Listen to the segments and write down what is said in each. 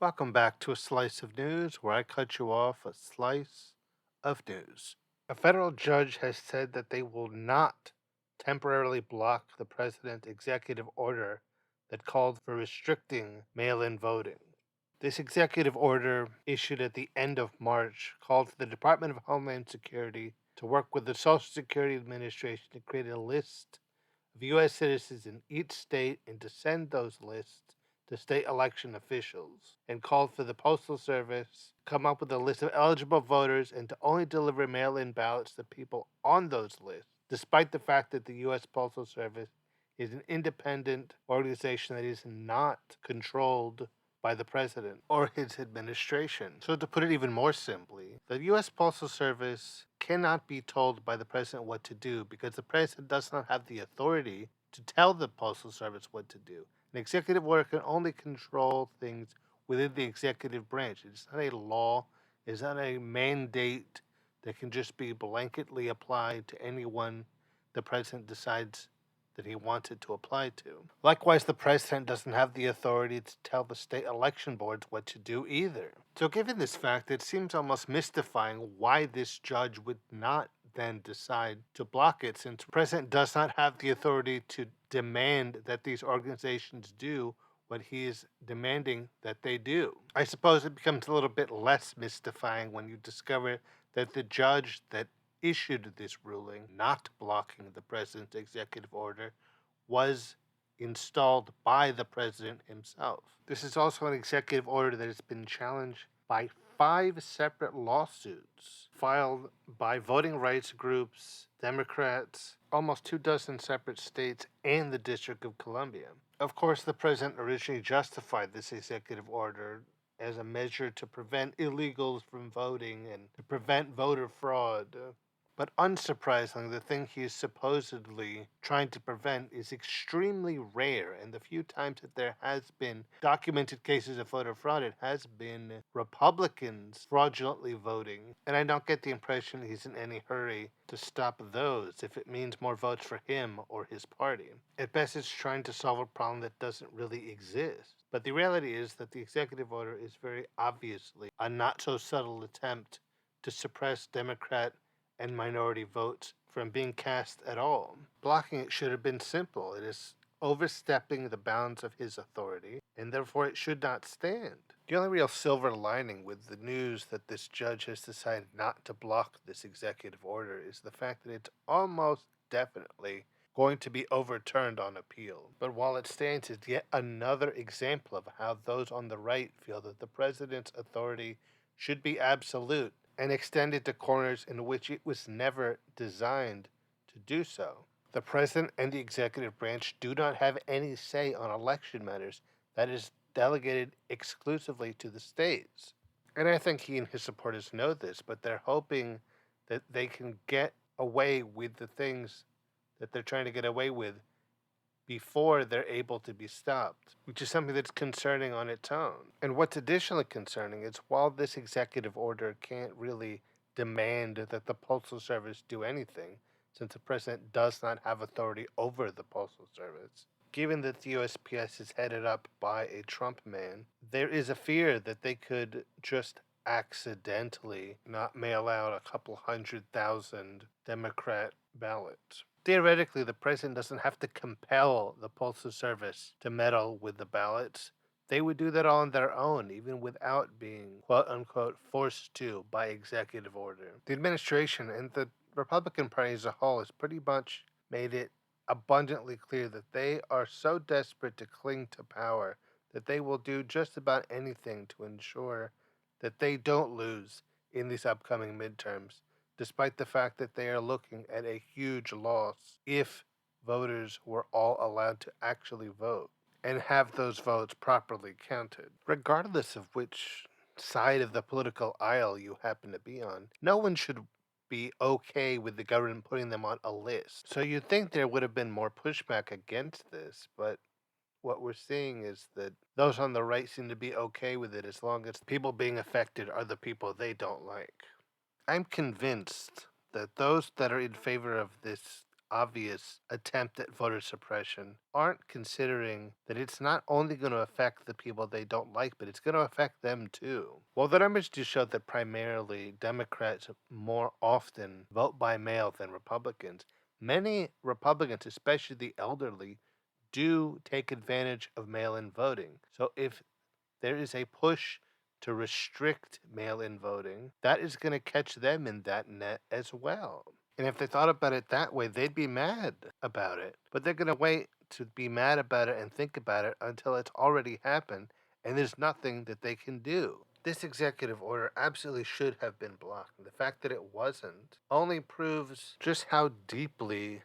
Welcome back to A Slice of News, where I cut you off a slice of news. A federal judge has said that they will not temporarily block the president's executive order that called for restricting mail in voting. This executive order, issued at the end of March, called for the Department of Homeland Security to work with the Social Security Administration to create a list of U.S. citizens in each state and to send those lists to state election officials, and called for the Postal Service to come up with a list of eligible voters and to only deliver mail in ballots to people on those lists, despite the fact that the U.S. Postal Service is an independent organization that is not controlled by the president or his administration. So, to put it even more simply, the U.S. Postal Service cannot be told by the president what to do because the president does not have the authority to tell the Postal Service what to do. An executive order can only control things within the executive branch. It's not a law, it's not a mandate that can just be blanketly applied to anyone the president decides that he wants it to apply to. Likewise, the president doesn't have the authority to tell the state election boards what to do either. So, given this fact, it seems almost mystifying why this judge would not then decide to block it, since the president does not have the authority to demand that these organizations do what he is demanding that they do. I suppose it becomes a little bit less mystifying when you discover that the judge that issued this ruling, not blocking the president's executive order, was installed by the president himself. This is also an executive order that has been challenged by 5 separate lawsuits filed by voting rights groups, Democrats, almost 24 separate states, and the District of Columbia. Of course, the president originally justified this executive order as a measure to prevent illegals from voting and to prevent voter fraud. But unsurprisingly, the thing he is supposedly trying to prevent is extremely rare, and the few times that there has been documented cases of voter fraud, it has been Republicans fraudulently voting, and I don't get the impression he's in any hurry to stop those if it means more votes for him or his party. At best, it's trying to solve a problem that doesn't really exist. But the reality is that the executive order is very obviously a not-so-subtle attempt to suppress Democrat and minority votes from being cast at all. Blocking it should have been simple. It is overstepping the bounds of his authority, and therefore it should not stand. The only real silver lining with the news that this judge has decided not to block this executive order is the fact that it's almost definitely going to be overturned on appeal. But while it stands as yet another example of how those on the right feel that the president's authority should be absolute and extended to corners in which it was never designed to do so. The president and the executive branch do not have any say on election matters. That is delegated exclusively to the states. And I think he and his supporters know this, but they're hoping that they can get away with the things that they're trying to get away with before they're able to be stopped, which is something that's concerning on its own. And what's additionally concerning is while this executive order can't really demand that the Postal Service do anything, since the president does not have authority over the Postal Service, given that the USPS is headed up by a Trump man, there is a fear that they could just accidentally not mail out a couple 100,000 Democrat ballots. Theoretically, the president doesn't have to compel the Postal Service to meddle with the ballots. They would do that on their own, even without being quote unquote forced to by executive order. The administration and the Republican Party as a whole has pretty much made it abundantly clear that they are so desperate to cling to power that they will do just about anything to ensure that they don't lose in these upcoming midterms, despite the fact that they are looking at a huge loss if voters were all allowed to actually vote and have those votes properly counted. Regardless of which side of the political aisle you happen to be on, no one should be okay with the government putting them on a list. So you'd think there would have been more pushback against this, but what we're seeing is that those on the right seem to be okay with it as long as people being affected are the people they don't like. I'm convinced that those that are in favor of this obvious attempt at voter suppression aren't considering that it's not only going to affect the people they don't like, but it's going to affect them too. While the numbers do show that primarily Democrats more often vote by mail than Republicans, many Republicans, especially the elderly, do take advantage of mail in voting. So if there is a push to restrict mail in voting, that is going to catch them in that net as well. And if they thought about it that way, they'd be mad about it. But they're going to wait to be mad about it and think about it until it's already happened and there's nothing that they can do. This executive order absolutely should have been blocked. And the fact that it wasn't only proves just how deeply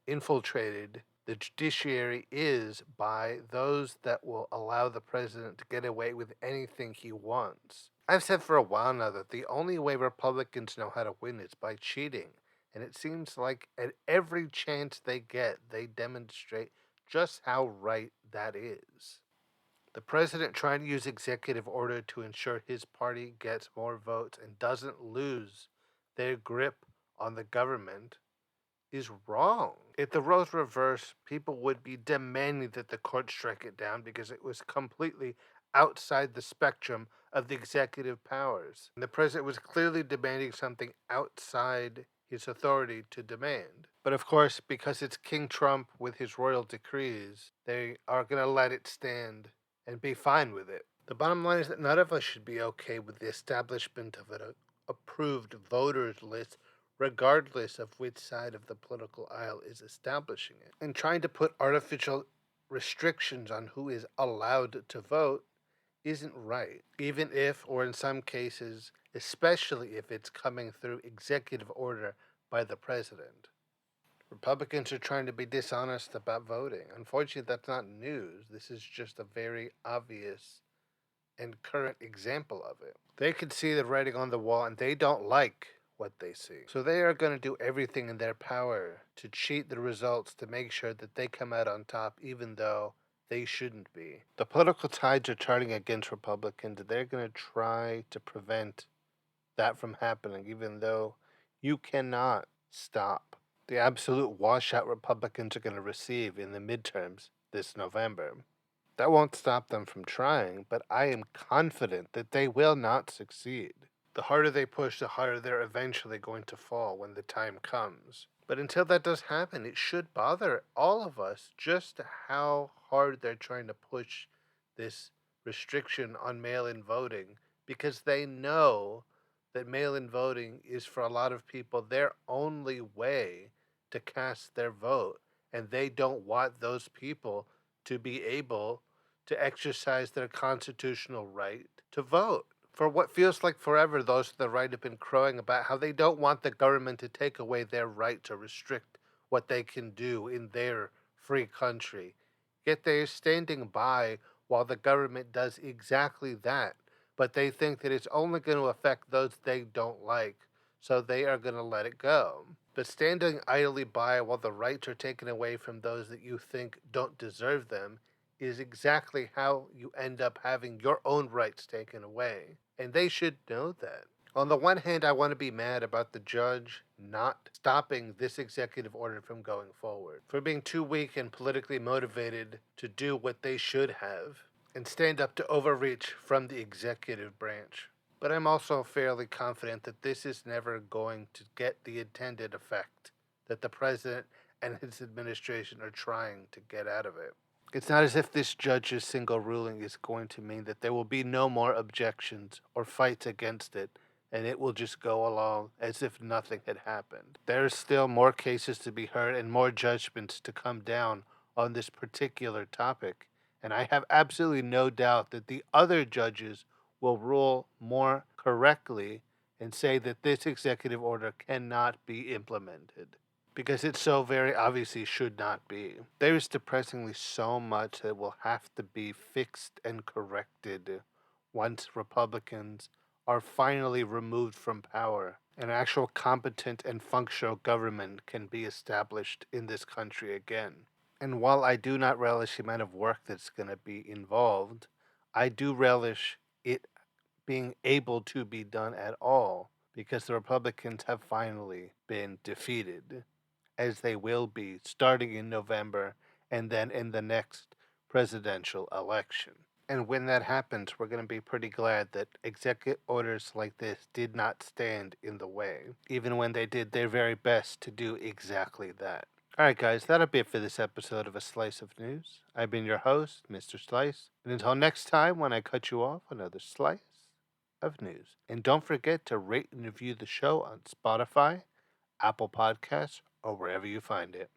infiltrated the judiciary is by those that will allow the president to get away with anything he wants. I've said for a while now that the only way Republicans know how to win is by cheating. And it seems like at every chance they get, they demonstrate just how right that is. The president trying to use executive order to ensure his party gets more votes and doesn't lose their grip on the government is wrong. If the roles reversed, people would be demanding that the court strike it down because it was completely outside the spectrum of the executive powers. And the president was clearly demanding something outside his authority to demand. But of course, because it's King Trump with his royal decrees, they are going to let it stand and be fine with it. The bottom line is that none of us should be okay with the establishment of an approved voters list regardless of which side of the political aisle is establishing it. And trying to put artificial restrictions on who is allowed to vote isn't right, even if, or in some cases, especially if it's coming through executive order by the president. Republicans are trying to be dishonest about voting. Unfortunately, that's not news. This is just a very obvious and current example of it. They can see the writing on the wall and they don't like what they see. So they are going to do everything in their power to cheat the results to make sure that they come out on top, even though they shouldn't be. The political tides are turning against Republicans. They're going to try to prevent that from happening, even though you cannot stop the absolute washout Republicans are going to receive in the midterms this November. That won't stop them from trying, but I am confident that they will not succeed. The harder they push, the harder they're eventually going to fall when the time comes. But until that does happen, it should bother all of us just how hard they're trying to push this restriction on mail in voting because they know that mail in voting is for a lot of people their only way to cast their vote. And they don't want those people to be able to exercise their constitutional right to vote. For what feels like forever, those on the right have been crowing about how they don't want the government to take away their right to restrict what they can do in their free country. Yet they are standing by while the government does exactly that. But they think that it's only going to affect those they don't like, so they are going to let it go. But standing idly by while the rights are taken away from those that you think don't deserve them is exactly how you end up having your own rights taken away. And they should know that. On the one hand, I want to be mad about the judge not stopping this executive order from going forward, for being too weak and politically motivated to do what they should have and stand up to overreach from the executive branch. But I'm also fairly confident that this is never going to get the intended effect that the president and his administration are trying to get out of it. It's not as if this judge's single ruling is going to mean that there will be no more objections or fights against it, and it will just go along as if nothing had happened. There are still more cases to be heard and more judgments to come down on this particular topic, and I have absolutely no doubt that the other judges will rule more correctly and say that this executive order cannot be implemented because it so very obviously should not be. There is depressingly so much that will have to be fixed and corrected once Republicans are finally removed from power. An actual competent and functional government can be established in this country again. And while I do not relish the amount of work that's going to be involved, I do relish it being able to be done at all because the Republicans have finally been defeated. as they will be starting in November and then in the next presidential election. And when that happens, we're going to be pretty glad that executive orders like this did not stand in the way, even when they did their very best to do exactly that. Alright, guys, that'll be it for this episode of A Slice of News. I've been your host, Mr. Slice, and until next time when I cut you off, another slice of news. And don't forget to rate and review the show on Spotify, Apple Podcasts, or wherever you find it.